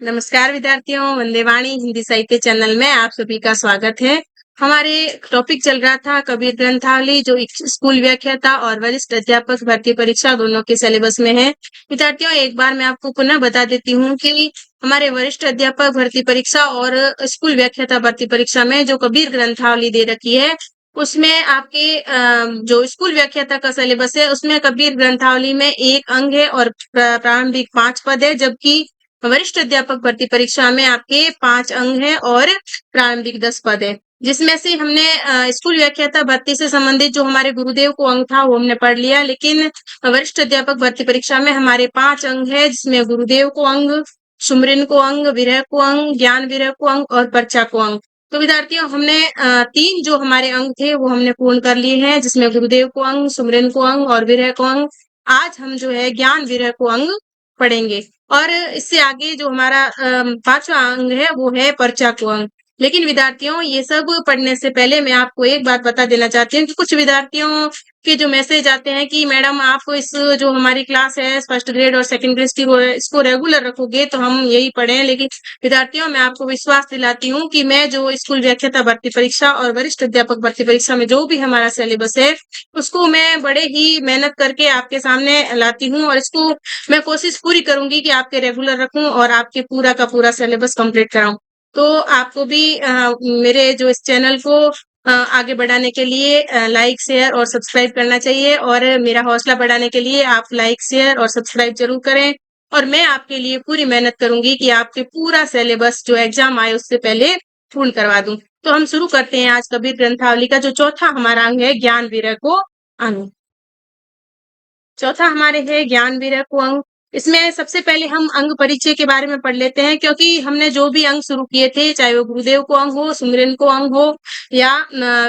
नमस्कार विद्यार्थियों, वंदे वाणी हिंदी साहित्य चैनल में आप सभी का स्वागत है। हमारे टॉपिक चल रहा था कबीर ग्रंथावली, जो एक स्कूल व्याख्याता और वरिष्ठ अध्यापक भर्ती परीक्षा दोनों के सिलेबस में है। विद्यार्थियों, एक बार मैं आपको पुनः बता देती हूँ कि हमारे वरिष्ठ अध्यापक भर्ती परीक्षा और स्कूल व्याख्याता भर्ती परीक्षा में जो कबीर ग्रंथावली दे रखी है, उसमें आपके जो स्कूल व्याख्याता का सिलेबस है, उसमें कबीर ग्रंथावली में 1 अंग है और प्रारंभिक 5 पद है, जबकि वरिष्ठ अध्यापक भर्ती परीक्षा में आपके 5 अंक हैं और प्रारंभिक 10 पद है। जिसमें से हमने स्कूल व्याख्याता भर्ती से संबंधित जो हमारे गुरुदेव को अंक था वो हमने पढ़ लिया, लेकिन वरिष्ठ अध्यापक भर्ती परीक्षा में हमारे 5 अंक है, जिसमें गुरुदेव को अंक, सुमरिन को अंक, विरह को अंक, ज्ञान विरह को अंक और पर्चा को अंक। तो विद्यार्थियों, हमने 3 जो हमारे अंक थे वो हमने पूर्ण कर लिए हैं, जिसमें गुरुदेव को अंक, सुमरिन को अंक और विरह को अंक। आज हम जो है ज्ञान विरह को अंक पढ़ेंगे और इससे आगे जो हमारा 5वां अंग है वो है पर्चा को अंक। लेकिन विद्यार्थियों, ये सब पढ़ने से पहले मैं आपको एक बात बता देना चाहती हूँ कि कुछ विद्यार्थियों के जो मैसेज आते हैं कि मैडम आप इस जो हमारी क्लास है फर्स्ट ग्रेड और सेकंड ग्रेड की इसको रेगुलर रखोगे तो हम यही पढ़ें। लेकिन विद्यार्थियों, मैं आपको विश्वास दिलाती हूँ कि मैं जो स्कूल व्याख्याता भर्ती परीक्षा और वरिष्ठ अध्यापक भर्ती परीक्षा में जो भी हमारा सिलेबस है उसको मैं बड़े ही मेहनत करके आपके सामने लाती हूँ और इसको मैं कोशिश पूरी करूंगी कि आपके रेगुलर रखूं और आपके पूरा का पूरा सिलेबस कंप्लीट कराऊं। तो आपको भी मेरे जो इस चैनल को आगे बढ़ाने के लिए लाइक शेयर और सब्सक्राइब करना चाहिए और मेरा हौसला बढ़ाने के लिए आप लाइक शेयर और सब्सक्राइब जरूर करें। और मैं आपके लिए पूरी मेहनत करूंगी कि आपके पूरा सिलेबस जो एग्जाम आए उससे पहले पूर्ण करवा दूं। तो हम शुरू करते हैं आज कबीर ग्रंथावली का जो चौथा हमारा अंग है ज्ञान विरह को अंग। चौथा हमारे है ज्ञान विरह को अंग। इसमें सबसे पहले हम अंग परिचय के बारे में पढ़ लेते हैं, क्योंकि हमने जो भी अंग शुरू किए थे, चाहे वो गुरुदेव को अंग हो, सुमिरन को अंग हो या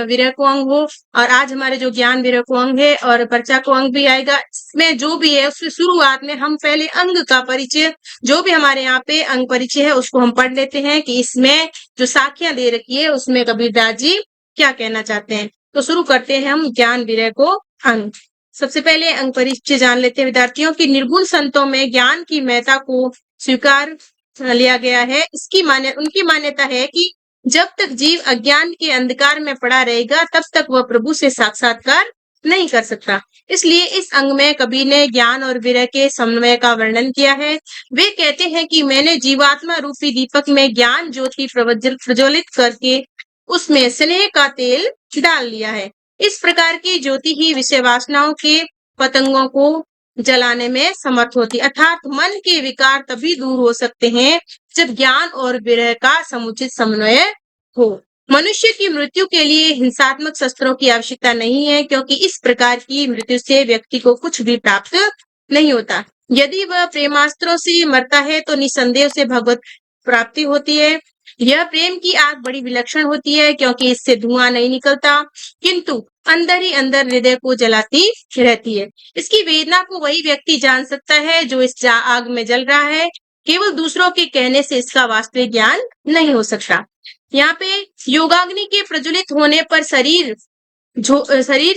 विरह को अंग हो, और आज हमारे जो ज्ञान विरह को अंग है और पर्चा को अंग भी आएगा। इसमें जो भी है उसकी शुरुआत में हम पहले अंग का परिचय, जो भी हमारे यहाँ पे अंग परिचय है उसको हम पढ़ लेते हैं कि इसमें जो साखियां दे रखी है उसमें कबीरदास जी क्या कहना चाहते हैं। तो शुरू करते हैं हम ज्ञान विरह को अंग। सबसे पहले अंग परिचय जान लेते हैं विद्यार्थियों की निर्गुण संतों में ज्ञान की महत्ता को स्वीकार लिया गया है। उनकी मान्यता है कि जब तक जीव अज्ञान के अंधकार में पड़ा रहेगा तब तक वह प्रभु से साक्षात्कार नहीं कर सकता। इसलिए इस अंग में कबीर ने ज्ञान और विरह के समन्वय का वर्णन किया है। वे कहते हैं कि मैंने जीवात्मा रूपी दीपक में ज्ञान ज्योति प्रज्वलित करके उसमें स्नेह का तेल डाल लिया है। इस प्रकार की ज्योति ही विषय वासनाओं के पतंगों को जलाने में समर्थ होती, अर्थात मन के विकार तभी दूर हो सकते हैं जब ज्ञान और विरह का समुचित समन्वय हो। मनुष्य की मृत्यु के लिए हिंसात्मक शस्त्रों की आवश्यकता नहीं है, क्योंकि इस प्रकार की मृत्यु से व्यक्ति को कुछ भी प्राप्त नहीं होता। यदि वह प्रेमास्त्रों से मरता है तो निसंदेह से भगवत प्राप्ति होती है। यह प्रेम की आग बड़ी विलक्षण होती है, क्योंकि इससे धुआं नहीं निकलता, किंतु अंदर ही अंदर हृदय को जलाती रहती है। इसकी वेदना को वही व्यक्ति जान सकता है जो इस आग में जल रहा है। केवल दूसरों के कहने से इसका वास्तविक ज्ञान नहीं हो सकता। यहाँ पे योगाग्नि के प्रज्वलित होने पर शरीर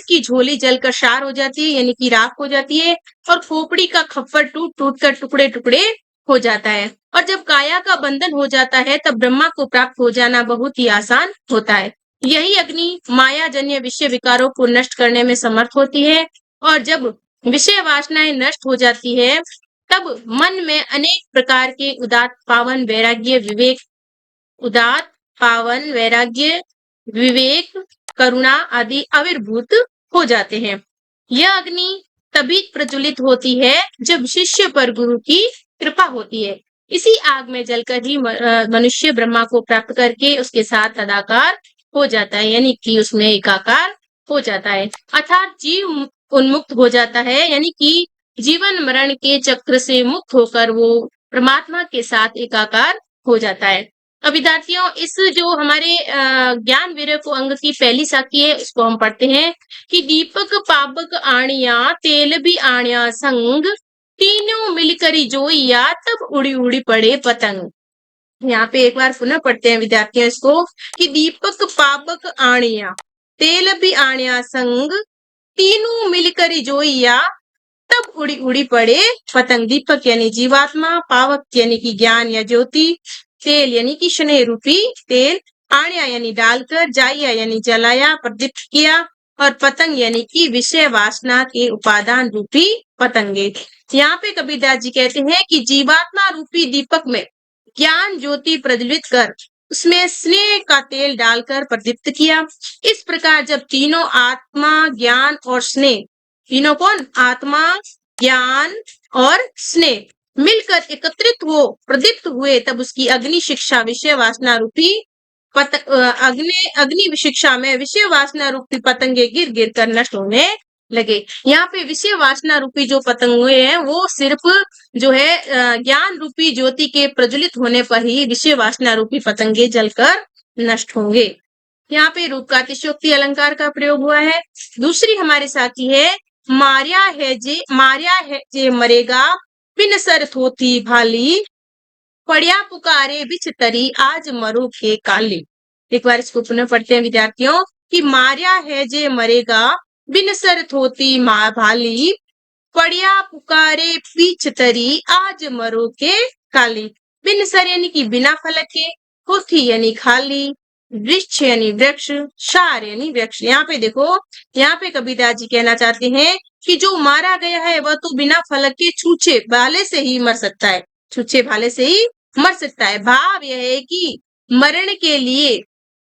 की झोली जलकर क्षार हो जाती है, यानी कि राख हो जाती है, और खोपड़ी का खप्पर टूट टूट कर टुकड़े टुकड़े हो जाता है। और जब काया का बंधन हो जाता है तब ब्रह्मा को प्राप्त हो जाना बहुत ही आसान होता है। यही अग्नि मायाजन्य विषय विकारों को नष्ट करने में समर्थ होती है, और जब विषय वासनाएं नष्ट हो जाती है तब मन में अनेक प्रकार के उदात पावन वैराग्य विवेक करुणा आदि आविर्भूत हो जाते हैं। यह अग्नि तभी प्रज्वलित होती है जब शिष्य पर गुरु की कृपा होती है। इसी आग में जलकर ही मनुष्य ब्रह्मा को प्राप्त करके उसके साथ तदाकार हो जाता है, यानी कि उसमें एकाकार हो जाता है, अर्थात जीव उन्मुक्त हो जाता है, यानी कि जीवन मरण के चक्र से मुक्त होकर वो परमात्मा के साथ एकाकार हो जाता है। अब विद्यार्थियों, इस जो हमारे ज्ञान विरह को अंग की पहली साखी है उसको हम पढ़ते हैं कि दीपक पाबक आणिया तेल भी आणिया संग तीनों मिलकर जोइया तब उड़ी उड़ी पड़े पतंग। यहाँ पे एक बार पुनः पढ़ते हैं विद्यार्थियों इसको कि दीपक पाबक आणिया तेल भी आणिया संग तीनों मिलकर जोइया तब उड़ी उड़ी पड़े पतंग। दीपक यानी जीवात्मा, पावक यानी कि ज्ञान या ज्योति, तेल यानी कि स्नेह रूपी तेल, आण्या यानी डालकर, जाया यानी जलाया प्रदीप्त किया, और पतंग यानी कि विषय वासना के उपादान रूपी पतंगे। यहाँ पे कबीरदास जी कहते हैं कि जीवात्मा रूपी दीपक में ज्ञान ज्योति प्रज्वलित कर उसमें स्नेह का तेल डालकर प्रदीप्त किया। इस प्रकार जब तीनों आत्मा, ज्ञान और स्नेह, तीनों कौन? आत्मा, ज्ञान और स्नेह मिलकर एकत्रित हो प्रदीप्त हुए, तब उसकी अग्नि शिक्षा विषय वासना रूपी अग्नि शिक्षा में विषय वासना रूपी पतंगे गिर गिर कर नष्ट होने लगे। यहाँ पे विषय वासना रूपी जो पतंगे हैं वो सिर्फ जो है ज्ञान रूपी ज्योति के प्रज्वलित होने पर ही विषय वासना रूपी पतंगे जलकर नष्ट होंगे। यहाँ पे रूप का अतिशयोक्ति अलंकार का प्रयोग हुआ है। दूसरी हमारे साथी है मारिया है जे मरेगा, बिन सर थोथी भाली, पड़िया पुकारे बिच तरी, आज मरो के काली। एक बार इसको पुनः पढ़ते हैं विद्यार्थियों कि मारिया है जे मरेगा, बिन सर थोती भाली, पड़िया पुकारे पीछ तरी, आज मरो के काली। बिन सर यानी कि बिना फलक के, थोथी यानी खाली, वृक्ष यानी वृक्ष, शार यानी वृक्ष। यहाँ पे देखो, यहाँ पे कबीरदास जी कहना चाहते हैं कि जो मारा गया है वह तो बिना फलक के छूछे भाले से ही मर सकता है, छूछे भाले से ही मर सकता है। भाव यह है कि मरण के लिए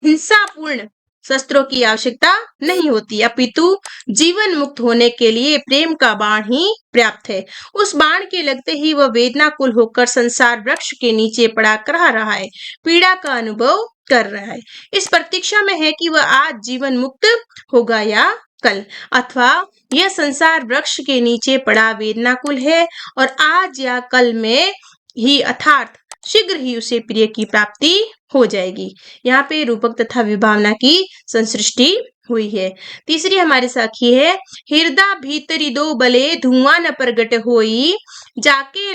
हिंसापूर्ण शस्त्रों की आवश्यकता नहीं होती, अपितु जीवन मुक्त होने के लिए प्रेम का बाण ही पर्याप्त है। उस बाण के लगते ही वह वेदनाकुल होकर संसार वृक्ष के नीचे पड़ा रह रहा है, पीड़ा का अनुभव कर रहा है। इस प्रतीक्षा में है कि वह आज जीवन मुक्त होगा या कल, अथवा यह संसार वृक्ष के नीचे पड़ा वेदनाकुल है और आज या कल में ही अर्थात शीघ्र ही उसे प्रिय की प्राप्ति हो जाएगी। यहाँ पे रूपक तथा विभावना की संसृष्टि हुई है। तीसरी हमारी साखी है हृदय भीतरी दो बले, धुआं न प्रगट होई, जाके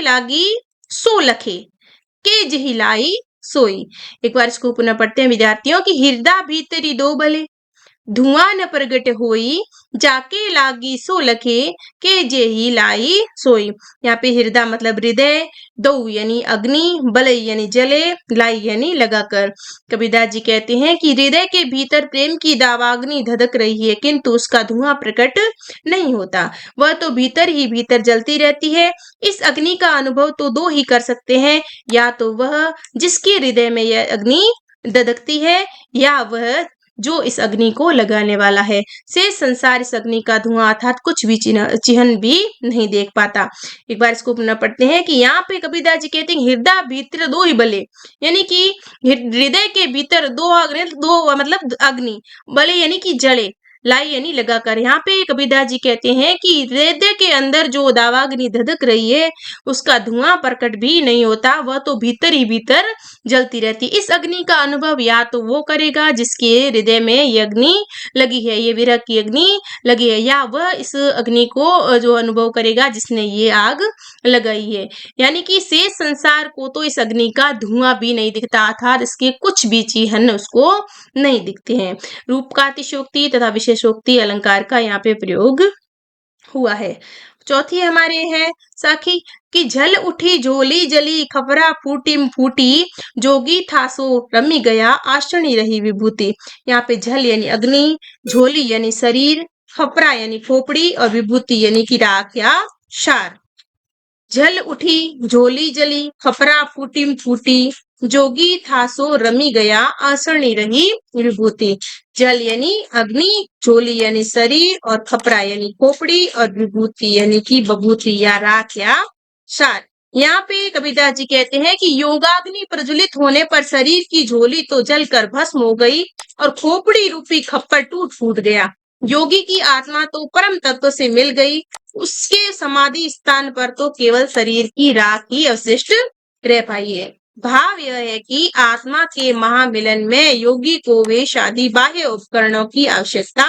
लागी सो लखे, के जही लाई सोई। एक बार इसको पुनः पढ़ते हैं विद्यार्थियों की हृदय भीतरी दो बले, धुआं न प्रगट होई, जाके लागी सो लखे, के जेही लाई सोई। यहाँ पे हृदय मतलब हृदय, दो यानी अग्नि, बलई यानी जले, लाई यानी लगाकर। कबीरदास जी कहते हैं कि हृदय के भीतर प्रेम की दावाग्नि धधक रही है, किंतु उसका धुआं प्रकट नहीं होता, वह तो भीतर ही भीतर जलती रहती है। इस अग्नि का अनुभव तो दो ही कर सकते हैं, या तो वह जिसके हृदय में यह अग्नि धधकती है, या वह जो इस अग्नि को लगाने वाला है। से संसार इस अग्नि का धुआं अर्थात कुछ भी चिन्ह भी नहीं देख पाता। एक बार इसको पुनः पढ़ते हैं कि यहाँ पे कबीरदास जी कहते हैं हृदय भीतर दो ही बले, यानी कि हृदय के भीतर दो मतलब अग्नि, बले यानी कि जले, लाई यानी लगाकर। यहाँ पे कबीरदास जी कहते हैं कि हृदय के अंदर जो दावाग्नि धधक रही है उसका धुआं प्रकट भी नहीं होता, वह तो भीतर ही भीतर जलती रहती। इस अग्नि का अनुभव या तो वो करेगा जिसके हृदय में ये अग्नि लगी है, ये विरह की अग्नि लगी है, या वह इस अग्नि को जो अनुभव करेगा जिसने ये आग लगाई है। यानी कि शेष संसार को तो इस अग्नि का धुआं भी नहीं दिखता, अर्थात इसके कुछ भी चिन्ह उसको नहीं दिखते हैं। रूप का अतिशयोक्ति तथा विशेषोक्ति अलंकार का यहाँ पे प्रयोग हुआ है। चौथी हमारे है साखी कि झल उठी झोली जली, खपरा फूटी, जोगी था सो रमी गया, आशनी रही विभूति। यहाँ पे झल यानी अग्नि, झोली यानी शरीर, खपरा यानी खोपड़ी और विभूति यानी कि राख या शार। झल उठी झोली जली, खपरा फूटी, जोगी था सो रमी गया, आसनी रही विभूति। जल यानी अग्नि, झोली यानी शरीर और खपरा यानी खोपड़ी और विभूति यानी कि बभूति या राख या शार। यहाँ पे कबीरदास जी कहते हैं कि योगाग्नि प्रज्वलित होने पर शरीर की झोली तो जलकर भस्म हो गई और खोपड़ी रूपी खप्पर टूट फूट गया। योगी की आत्मा तो परम तत्व से मिल गई, उसके समाधि स्थान पर तो केवल शरीर की राख ही अवशिष्ट रह पाई है। भाव यह है कि आत्मा के महामिलन में योगी को वे शादी बाह्य उपकरणों की आवश्यकता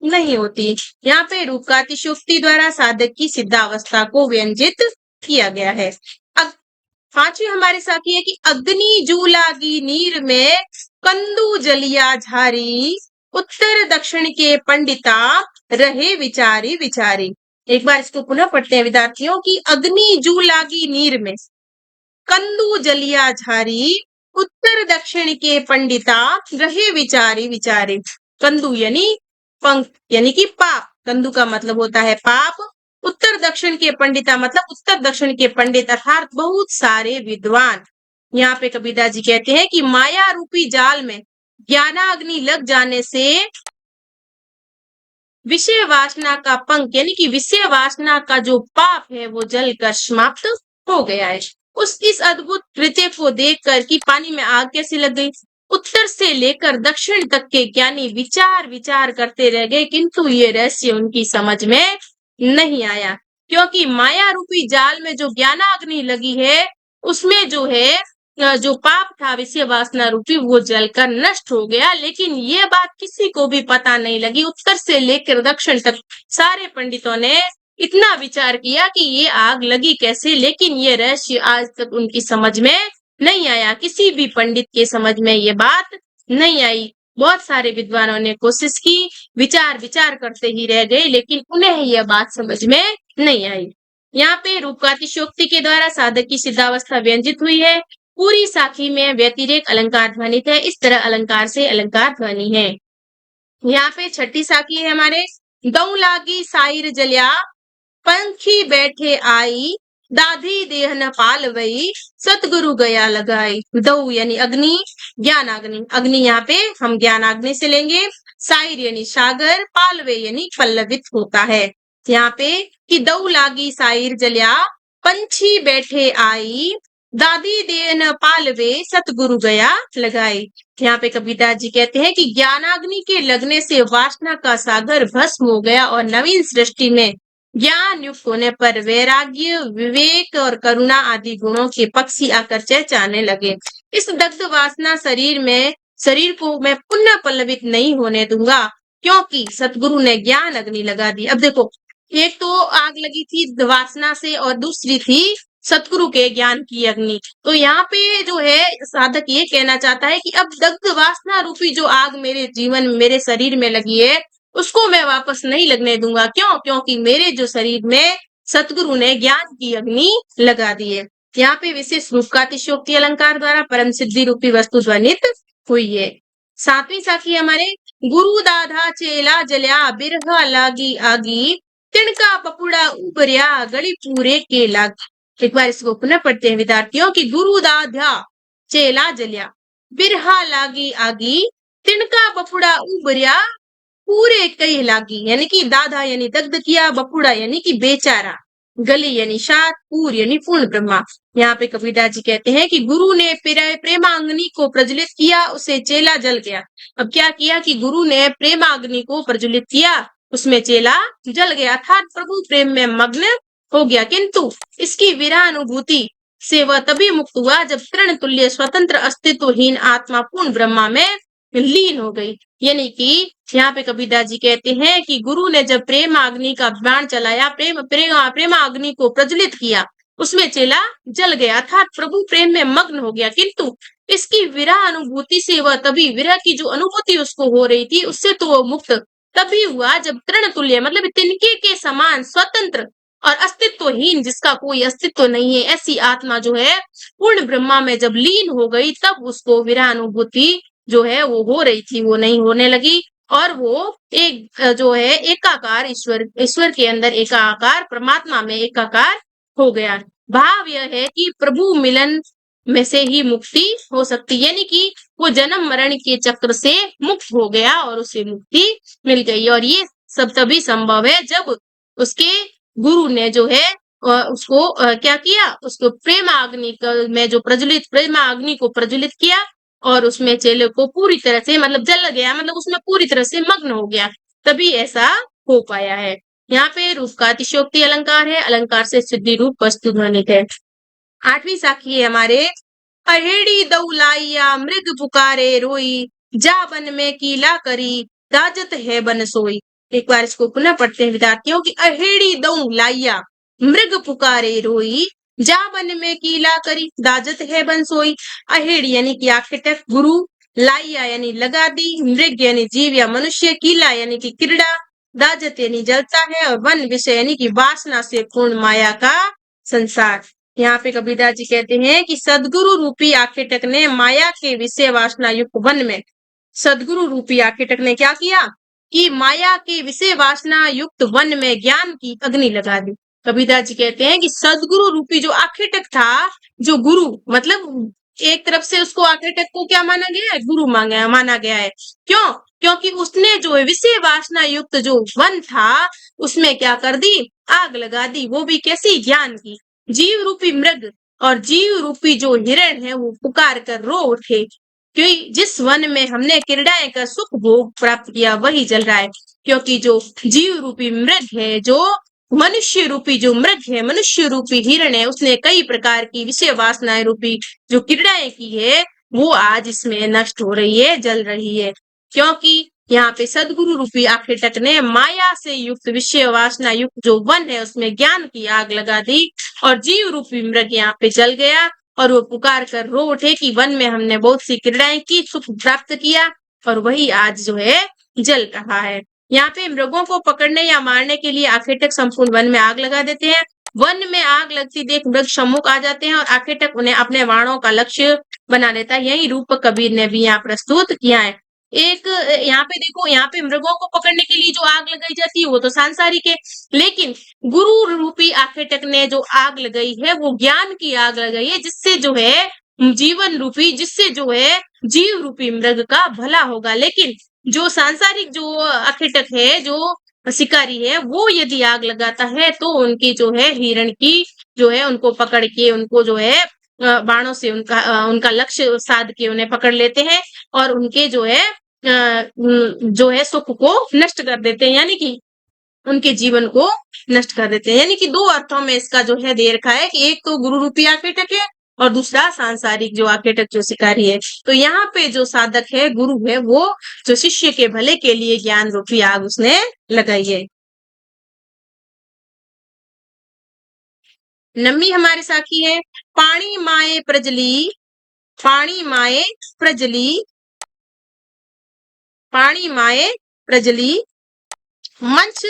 नहीं होती। यहाँ पे रूप का अतिशयोक्ति द्वारा साधक की सिद्धावस्था को व्यंजित किया गया है। अब पांचवी हमारे साथी है कि अग्नि जू लागी नीर में, कंदू जलिया झारी, उत्तर दक्षिण के पंडिता, रहे विचारी विचारी। एक बार इसको पुनः पढ़ते हैं विद्यार्थियों की अग्नि जू लागी नीर में, कंदू जलिया झारी, उत्तर दक्षिण के पंडिता, रहे विचारी विचारी। कंदू यानी पंख यानी कि पाप, कंदू का मतलब होता है पाप, उत्तर दक्षिण के पंडिता मतलब उत्तर दक्षिण के पंडित अर्थात बहुत सारे विद्वान। यहाँ पे कबीरदास जी कहते हैं कि माया रूपी जाल में ज्ञानाग्नि लग जाने से विषय वासना का पंख यानी कि विषय वासना का जो पाप है वो जल कर समाप्त हो गया है। उस इस अद्भुत कृत्य को देखकर कि पानी में आग कैसे लग गई, उत्तर से लेकर दक्षिण तक के ज्ञानी विचार विचार करते रह गए, किंतु ये रहस्य उनकी समझ में नहीं आया, क्योंकि माया रूपी जाल में जो ज्ञानाग्नि लगी है उसमें जो है जो पाप था विषय वासना रूपी वो जलकर नष्ट हो गया। लेकिन ये बात किसी को भी पता नहीं लगी। उत्तर से लेकर दक्षिण तक सारे पंडितों ने इतना विचार किया कि ये आग लगी कैसे, लेकिन ये रहस्य आज तक उनकी समझ में नहीं आया। किसी भी पंडित के समझ में ये बात नहीं आई। बहुत सारे विद्वानों ने कोशिश की, विचार विचार करते ही रह गए, लेकिन उन्हें यह बात समझ में नहीं आई। यहाँ पे रूपकातिशोक्ति के द्वारा साधक की सिद्धावस्था व्यंजित हुई है। पूरी साखी में व्यतिरेक अलंकार ध्वनित है। इस तरह अलंकार से अलंकार ध्वनि है। यहाँ पे छठी साखी है हमारे, दऊ लागी साइर जलिया, पंखी बैठे आई, दाधी देह न पालवई, सतगुरु गया लगाई। दऊ यानी अग्नि, ज्ञान अग्नि, अग्नि यहाँ पे हम ज्ञान अग्नि से लेंगे, साइर यानी सागर, पालवे यानी पल्लवित होता है। यहाँ पे कि दऊ लागी साइर जलिया, पंछी बैठे आई, दादी दे न पालवे, सतगुरु गया लगाई। यहाँ पे कबीरदास जी कहते हैं कि ज्ञानाग्नि के लगने से वासना का सागर भस्म हो गया और नवीन सृष्टि में ज्ञान युक्त होने पर वैराग्य, विवेक और करुणा आदि गुणों के पक्षी आकर चहचहाने लगे। इस दग्ध वासना शरीर को मैं पुनः पल्लवित नहीं होने दूंगा, क्योंकि सतगुरु ने ज्ञान अग्नि लगा दी। अब देखो, एक तो आग लगी थी वासना से और दूसरी थी सतगुरु के ज्ञान की अग्नि। तो यहाँ पे जो है साधक ये कहना चाहता है कि अब दग्ध वासना रूपी जो आग मेरे जीवन मेरे शरीर में लगी है उसको मैं वापस नहीं लगने दूंगा। क्यों? क्योंकि मेरे जो शरीर में सतगुरु ने ज्ञान की अग्नि लगा दी है। यहाँ पे विशेष रूपकातिशोक्ति अलंकार द्वारा परम सिद्धि रूपी वस्तु ध्वनित हुई है। सातवीं साखी हमारे, गुरु दाधा चेला जल्या, बिरहा लागी आगी, तिनका पपुड़ा उबरिया, गली पूरे के लाग। एक बार इसको पुनः पढ़ते हैं विद्यार्थियों की, गुरु दाधा चेला जल्या, बिरहा लागी आगी, तिनका बपुड़ा उबरिया, पूरे कई लागी। यानी कि दाधा यानी दग्ध किया, बपुड़ा यानी कि बेचारा, गली यानी सात, पूर यानी पूर्ण ब्रह्मा। यहाँ पे कबीरदास जी कहते हैं कि गुरु ने प्रेमाग्नि को प्रज्वलित किया, उसे चेला जल गया। अब क्या किया कि गुरु ने प्रेमाग्नि को प्रज्वलित किया, उसमें चेला जल गया था, प्रभु प्रेम में मग्न हो गया, किंतु इसकी विरह अनुभूति से वह तभी मुक्त हुआ जब तृण तुल्य स्वतंत्र अस्तित्वहीन आत्मा पूर्ण ब्रह्मा में लीन हो गई। यानी कि यहाँ पे कबीरदास जी कहते हैं कि गुरु ने जब प्रेम अग्नि का बाण चलाया, प्रेम अग्नि को प्रज्वलित किया, उसमें चेला जल गया था, प्रभु प्रेम में मग्न हो गया, किंतु इसकी विरह अनुभूति से वह तभी, विरह की जो अनुभूति उसको हो रही थी उससे तो वो मुक्त तभी हुआ जब तृण तुल्य मतलब तिनके के समान स्वतंत्र और अस्तित्वहीन, जिसका कोई अस्तित्व नहीं है, ऐसी आत्मा जो है पूर्ण ब्रह्मा में जब लीन हो गई, तब उसको विरह अनुभूति जो है वो हो रही थी वो नहीं होने लगी, और वो एक जो है एकाकार ईश्वर के अंदर एकाकार, परमात्मा में एकाकार हो गया। भाव यह है कि प्रभु मिलन में से ही मुक्ति हो सकती, यानी कि वो जन्म मरण के चक्र से मुक्त हो गया और उसे मुक्ति मिल गई। और ये सब तभी संभव है जब उसके गुरु ने जो है उसको क्या किया, उसको प्रेमाग्नि में जो प्रज्वलित प्रेमाग्नि को प्रज्वलित किया और उसमें चेले को पूरी तरह से मतलब जल गया, मतलब उसमें पूरी तरह से मग्न हो गया, तभी ऐसा हो पाया है। यहाँ पे रूप का अतिशयोक्ति अलंकार है, अलंकार से सिद्धि रूप वस्तु ध्वनित है। आठवीं साखी है हमारे, अहेड़ी दौलाइया मृग पुकारे रोई, जा बन में कीला करी, दाजत है बन सोई। एक बार इसको पुनः पढ़ते हैं विद्यार्थियों की, अहेड़ी दऊ लाइया मृग पुकारे रोई, जा बन में कीला करी, दाजत है बन सोई। अहेड़ी यानी कि आर्किटेक्ट गुरु, लाइया यानी लगा दी, मृग यानी जीव या मनुष्य, कीला यानी कि क्रीड़ा, दाजत यानी जलता है, और वन विषय यानी कि वासना से पूर्ण माया का संसार। यहाँ पे कबीरदास जी कहते हैं कि सदगुरु रूपी आखेटक ने माया के विषय वासना युक्त वन में, सदगुरु रूपी आखेटक ने क्या किया कि माया के विषय वासना युक्त वन में ज्ञान की अग्नि लगा दी। कबीरदास जी कहते हैं कि सदगुरु रूपी जो आखेटक था, जो गुरु मतलब एक तरफ से उसको आखेटक को क्या माना गया है, गुरु माना गया है। क्यों? क्योंकि उसने जो विषय वासना युक्त जो वन था उसमें क्या कर दी, आग लगा दी। वो भी कैसी, ज्ञान की। जीव रूपी मृग और जीव रूपी जो हिरण है वो पुकार कर रो उठे कि जिस वन में हमने क्रीड़ाएं का सुख भोग प्राप्त किया वही जल रहा है। क्योंकि जो जीव रूपी मृग है, जो मनुष्य रूपी जो मृग है, मनुष्य रूपी हिरण है, उसने कई प्रकार की विषय वासनाएं रूपी जो क्रीड़ाएं की है वो आज इसमें नष्ट हो रही है, जल रही है। क्योंकि यहाँ पे सदगुरु रूपी आखेटक ने माया से युक्त विषय वासना युक्त जो वन है उसमें ज्ञान की आग लगा दी, और जीव रूपी मृग यहाँ पे जल गया, और वो पुकार कर रो उठे कि वन में हमने बहुत सी क्रीड़ाएं की, सुख प्राप्त किया, और वही आज जो है जल रहा है। यहाँ पे मृगों को पकड़ने या मारने के लिए आखेटक संपूर्ण वन में आग लगा देते हैं। वन में आग लगती देख मृग सम्मुख आ जाते हैं और आखेटक उन्हें अपने बाणों का लक्ष्य बना लेता है। यही रूप कबीर ने भी यहाँ प्रस्तुत किया है। एक यहाँ पे देखो, यहाँ पे मृगों को पकड़ने के लिए जो आग लगाई जाती है वो तो सांसारिक है, लेकिन गुरु रूपी आखेटक ने जो आग लगाई है वो ज्ञान की आग लगाई है, जिससे जो है जीवन रूपी, जिससे जो है जीव रूपी मृग का भला होगा। लेकिन जो सांसारिक जो आखेटक है, जो शिकारी है, वो यदि आग लगाता है तो उनकी जो है हिरण की जो है उनको पकड़ के उनको जो है बाणों से उनका लक्ष्य साध के उन्हें पकड़ लेते हैं और उनके जो है सुख को नष्ट कर देते हैं, यानी कि उनके जीवन को नष्ट कर देते हैं। यानी कि दो अर्थों में इसका जो है दे रखा है कि एक तो गुरु रूपी आखेटक है और दूसरा सांसारिक जो आखेटक जो शिकारी है। तो यहाँ पे जो साधक है, गुरु है, वो जो शिष्य के भले के लिए ज्ञान रूपी आग उसने लगाई है। नम्मी हमारे साखी है, पानी माए प्रजली, पानी माए प्रजली, पानी माए प्रजली, मंच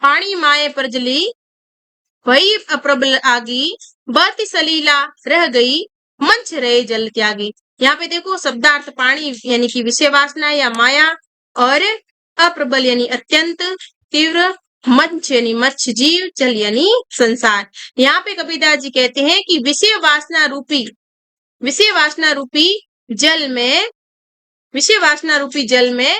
पानी माए प्रजली, वही अप्रबल आगी, बढ़ती सलीला रह गई, मंच रहे जल त्यागी। यहाँ पे देखो शब्दार्थ पानी यानी कि विषय वासना या माया, और अप्रबल यानी अत्यंत तीव्र, मंच यानी मत्स्य जीव, जल यानी संसार। यहाँ पे कबीरदास जी कहते हैं कि विषय वासना रूपी जल में, विषय वासना रूपी जल में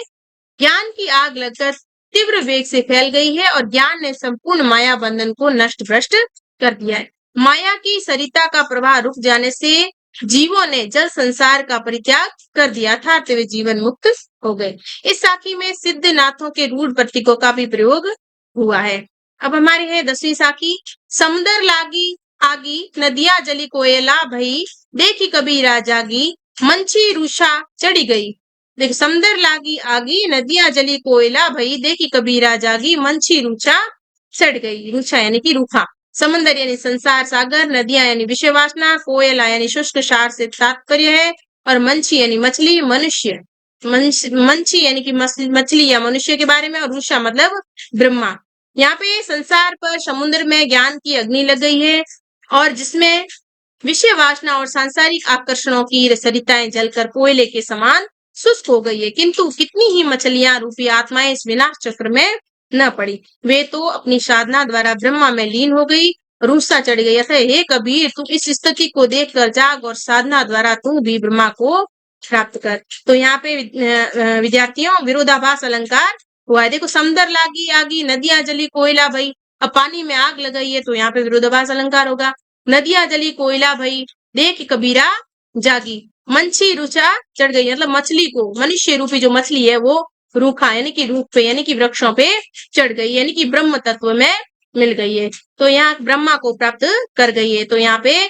ज्ञान की आग लगकर तीव्र वेग से फैल गई है और ज्ञान ने संपूर्ण माया बंधन को नष्ट भ्रष्ट कर दिया है। माया की सरिता का प्रवाह रुक जाने से जीवों ने जल संसार का परित्याग कर दिया था, वे जीवन मुक्त हो गए। इस साखी में सिद्धनाथों के रूढ़ प्रतीकों का भी प्रयोग हुआ है। अब हमारे है 10वीं साखी, समुद्र लागी आगी, नदिया जली कोयला भई, देखी कबीरा जागी, मंची रूषा चढ़ी गई। देख, समुद्र लागी आगी, नदियां जली कोयला भई, देखी कबीरा जागी, मंछी रूछा चढ़ गई। रूछा यानी कि रूखा। समंदर यानी संसार सागर, नदियां यानी विषय वासना, कोयला यानी शुष्क सार से तात्पर्य है, और मंछी यानी मछली, मनुष्य, मंछी यानी कि मछली या मनुष्य के बारे में, और रूषा मतलब ब्रह्मा। यहाँ पे संसार पर समुद्र में ज्ञान की अग्नि लग गई है, और जिसमें विषय वासना और सांसारिक आकर्षणों की सरिताएं जलकर कोयले के समान शुष्क हो गई है। किंतु कितनी ही मछलियां रूपी आत्माएं इस विनाश चक्र में न पड़ी, वे तो अपनी साधना द्वारा ब्रह्मा में लीन हो गई, रूसा चढ़ गई। ऐसे हे कबीर, तू इस स्थिति को देखकर जाग और साधना द्वारा तू भी ब्रह्मा को प्राप्त कर। तो यहाँ पे विद्यार्थियों विरोधाभास अलंकार हुआ है। देखो, समुद्र लागी आगी, नदियां जली कोयला भई। अब पानी में आग लगाई है तो यहाँ पे विरोधाभास अलंकार होगा। नदियां जली कोयला भई, देख कबीरा जागी, मंछी रुचा चढ़ गई, मतलब मछली को, मनुष्य रूपी जो मछली है वो रूखा यानी कि रूख पे यानी कि वृक्षों पे चढ़ गई, यानी कि ब्रह्म तत्व में मिल गई है। तो यहाँ ब्रह्मा को प्राप्त कर गई है। तो यहाँ पे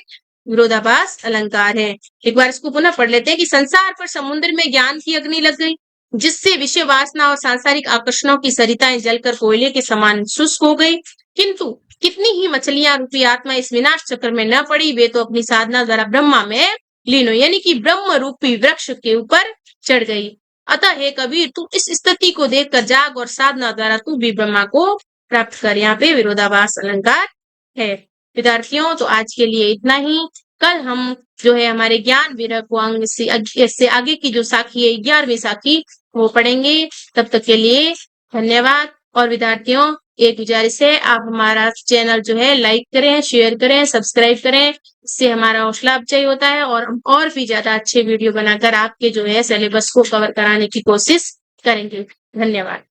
विरोधाभास अलंकार है। एक बार इसको पुनः पढ़ लेते हैं कि संसार पर समुद्र में ज्ञान की अग्नि लग गई, जिससे विषय वासना और सांसारिक आकर्षणों की सरिताएं जलकर कोयले के समान शुष्क हो गई। किंतु कितनी ही मछलियां रूपी आत्मा इस विनाश चक्र में न पड़ी, वे तो अपनी साधना द्वारा ब्रह्मा में लीन हुई, यानी कि ब्रह्म रूपी वृक्ष के ऊपर चढ़ गई। अतः हे कबीर, तू इस स्थिति को देखकर जाग और साधना द्वारा तू भी ब्रह्मा को प्राप्त कर। यहाँ पे विरोधाभास अलंकार है। विद्यार्थियों, तो आज के लिए इतना ही। कल हम जो है हमारे ज्ञान विरह को अंग से आगे की जो साखी है 11वीं साखी वो पढ़ेंगे। तब तक के लिए धन्यवाद। और विद्यार्थियों, एक गुजारिश है, आप हमारा चैनल जो है लाइक करें, शेयर करें, सब्सक्राइब करें। इससे हमारा हौसला अफजाई होता है और हम और भी ज्यादा अच्छे वीडियो बनाकर आपके जो है सिलेबस को कवर कराने की कोशिश करेंगे। धन्यवाद।